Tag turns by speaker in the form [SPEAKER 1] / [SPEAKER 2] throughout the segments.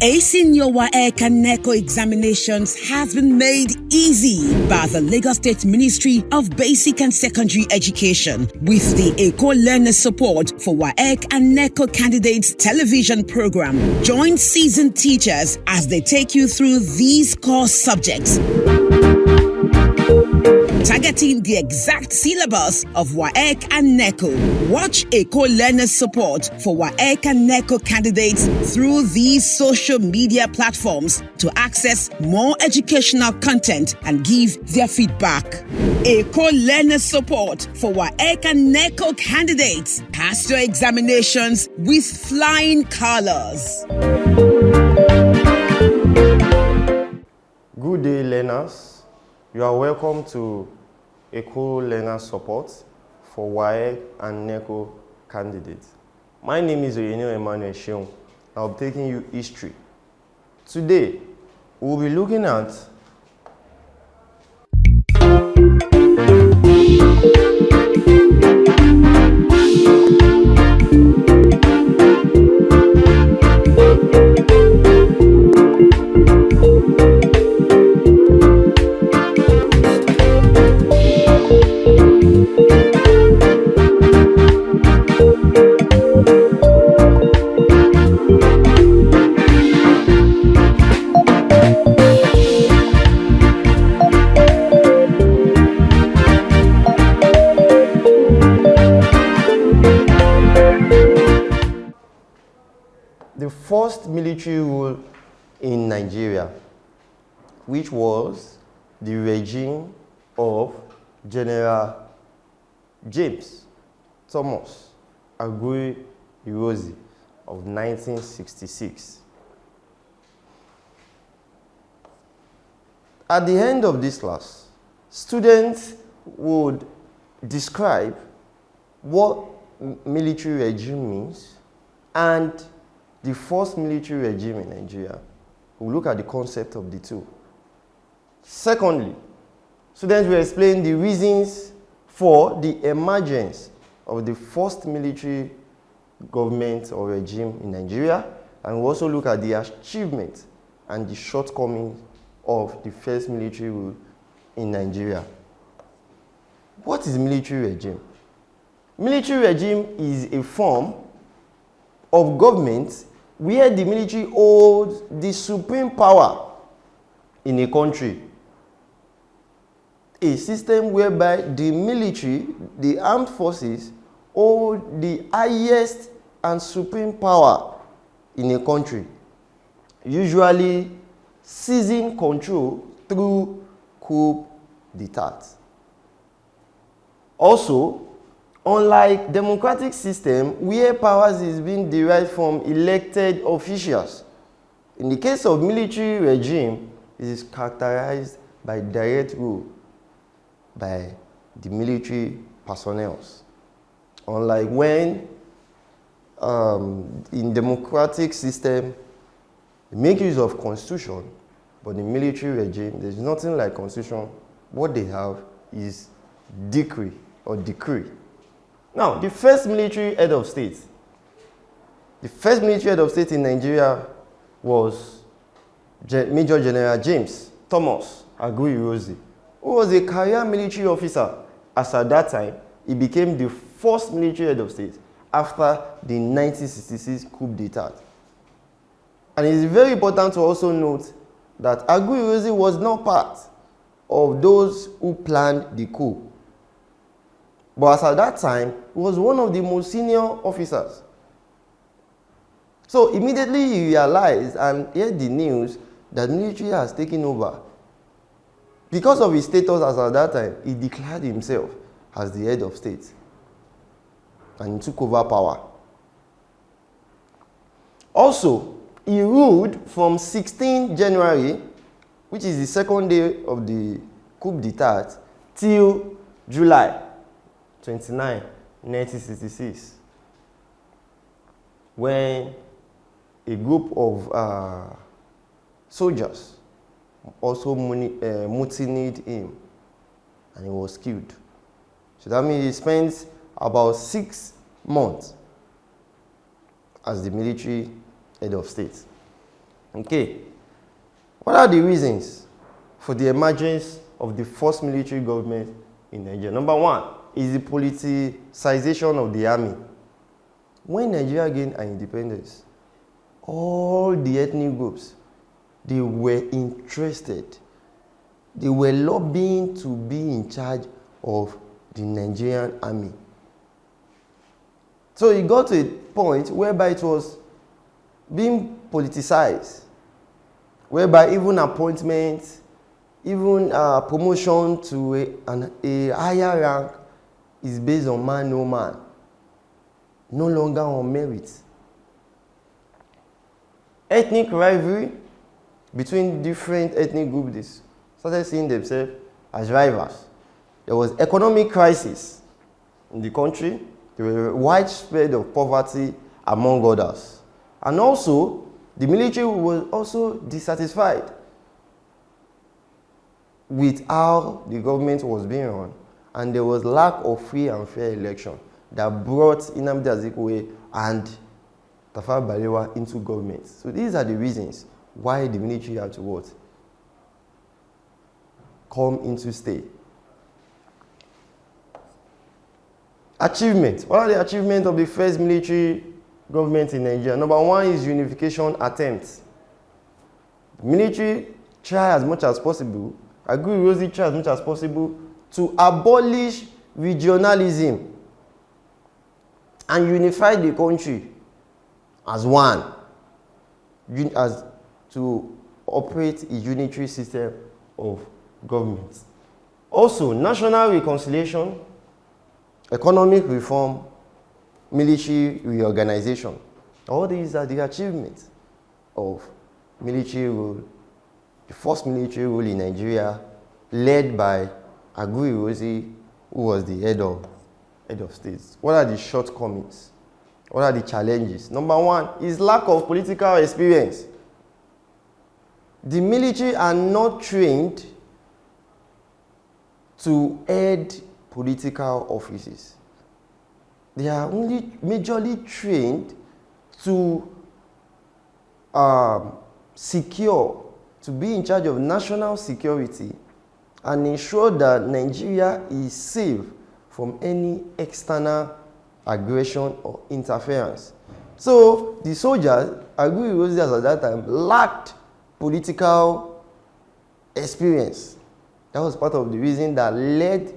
[SPEAKER 1] Acing your WAEC and NECO examinations has been made easy by the Lagos State Ministry of Basic and Secondary Education with the Eko Learners Support for WAEC and NECO Candidates television program. Join seasoned teachers as they take you through these core subjects, targeting the exact syllabus of WAEC and NECO. Watch Eko Learners Support for WAEC and NECO candidates through these social media platforms to access more educational content and give their feedback. Eko Learners Support for WAEC and NECO candidates. Pass your examinations with flying colors.
[SPEAKER 2] Good day, learners. You are welcome to Eko Learners Support for WAEC and NECO candidates. My name is Emmanuel Sheung. I'll be taking you history. Today, we'll be looking at the first military rule in Nigeria, which was the regime of General James Thomas Aguyi-Ironsi of 1966. At the end of this class, students would describe what military regime means and the first military regime in Nigeria. We'll look at the concept of the two. Secondly, students will explain the reasons for the emergence of the first military government or regime in Nigeria, and we'll also look at the achievements and the shortcomings of the first military rule in Nigeria. What is military regime? Military regime is a form of government where the military holds the supreme power in a country. A system whereby the military, the armed forces, hold the highest and supreme power in a country, usually seizing control through coup d'etat. Also, unlike democratic system where powers is being derived from elected officials, in the case of military regime, it is characterized by direct rule by the military personnel. Unlike when in democratic system, they make use of constitution, but in military regime, there's nothing like constitution. What they have is decree or decree. Now, the first military head of state. The first military head of state in Nigeria was Major General James Thomas Aguyi-Ironsi, who was a career military officer. As at that time, he became the first military head of state after the 1966 coup d'etat. And it is very important to also note that Aguyi-Ironsi was not part of those who planned the coup. But as at that time, he was one of the most senior officers. So immediately he realized and heard the news that military has taken over. Because of his status as at that time, he declared himself as the head of state. And he took over power. Also, he ruled from 16 January, which is the second day of the coup d'etat, till July 29, 1966, when a group of soldiers also mutinied him and he was killed. So that means he spent about 6 months as the military head of state. Okay. What are the reasons for the emergence of the first military government in Nigeria? Number one is the politicization of the army. When Nigeria gained an independence, all the ethnic groups, they were interested. They were lobbying to be in charge of the Nigerian army. So it got to a point whereby it was being politicized, whereby even appointments, even promotion to a higher rank is based on man, no man, no longer on merit. Ethnic rivalry between different ethnic groups started seeing themselves as rivals. There was economic crisis in the country. There was widespread of poverty among others. And also, the military was also dissatisfied with how the government was being run. And there was lack of free and fair election that brought Nnamdi Azikiwe and Tafawa Balewa into government. So these are the reasons why the military had to what? Come into stay. Achievements. What are the achievements of the first military government in Nigeria? Number one is unification attempts. The military try as much as possible, Aguyi-Ironsi try as much as possible to abolish regionalism and unify the country as one, as to operate a unitary system of government. Also, national reconciliation, economic reform, military reorganization. All these are the achievements of military rule, the first military rule in Nigeria, led by Aguyi-Ironsi, who was the head of state. What are the shortcomings? What are the challenges? Number one is lack of political experience. The military are not trained to head political offices. They are only majorly trained to secure, to be in charge of national security and ensure that Nigeria is safe from any external aggression or interference. So the soldiers, Aguyi-Ironsi at that time, lacked political experience. That was part of the reason that led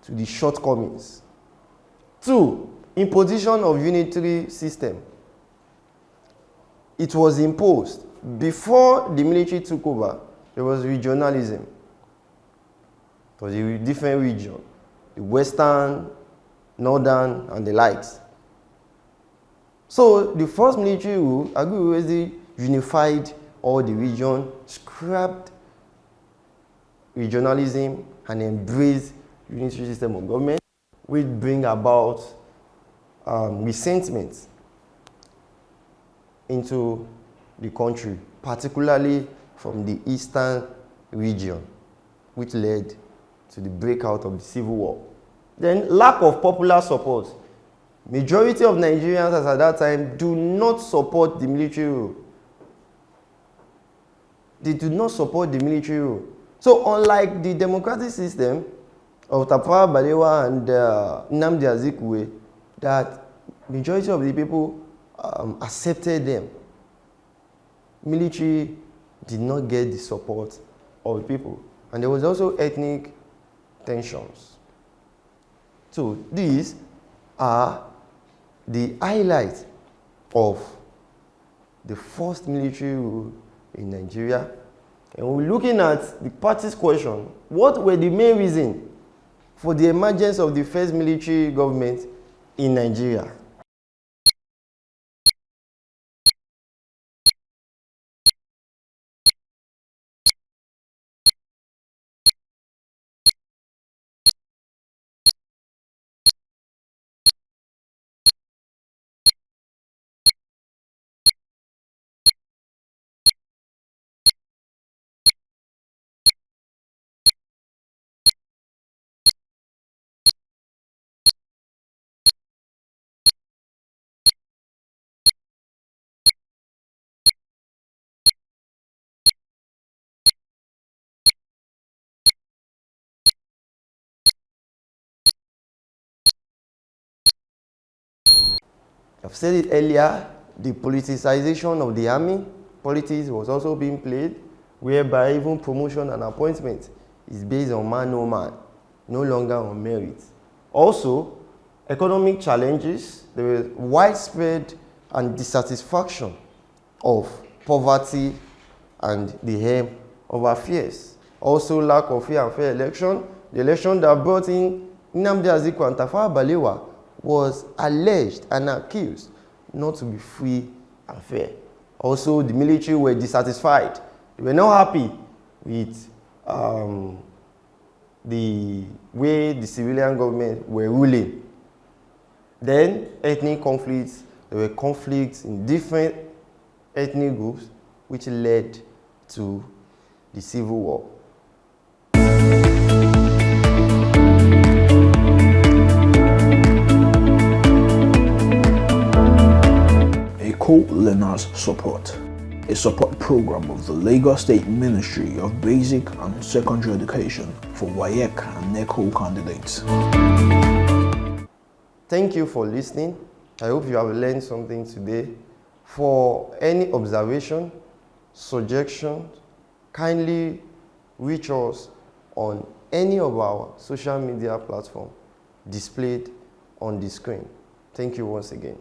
[SPEAKER 2] to the shortcomings. Two, imposition of unitary system. It was imposed. Before the military took over, there was regionalism. It was a different region. The western, northern, and the likes. So the first military rule, Aguyi-Ironsi unified all the region, scrapped regionalism, and embraced unitary system of government, which bring about resentment into the country, particularly from the eastern region, which led to the breakout of the civil war. Then lack of popular support. Majority of Nigerians as at that time do not support the military rule. They do not support the military rule. So unlike the democratic system of Tafawa Balewa and Nnamdi Azikiwe, that majority of the people accepted them, military did not get the support of the people. And there was also ethnic tensions. So these are the highlights of the first military rule in Nigeria. And we're looking at the party's question, what were the main reasons for the emergence of the first military government in Nigeria? I've said it earlier, the politicization of the army, politics was also being played, whereby even promotion and appointment is based on man or man, no longer on merit. Also, economic challenges, there was widespread and dissatisfaction of poverty and the aim of affairs. Also, lack of free and fair election. The election that brought in Nnamdi Azikiwe and Tafawa Balewa was alleged and accused not to be free and fair. Also, the military were dissatisfied. They were not happy with the way the civilian government were ruling. Then, ethnic conflicts. There were conflicts in different ethnic groups, which led to the civil war.
[SPEAKER 3] Eko Learners Support, a support program of the Lagos State Ministry of Basic and Secondary Education for WAEC and NECO candidates.
[SPEAKER 2] Thank you for listening. I hope you have learned something today. For any observation, suggestion, kindly reach us on any of our social media platforms displayed on the screen. Thank you once again.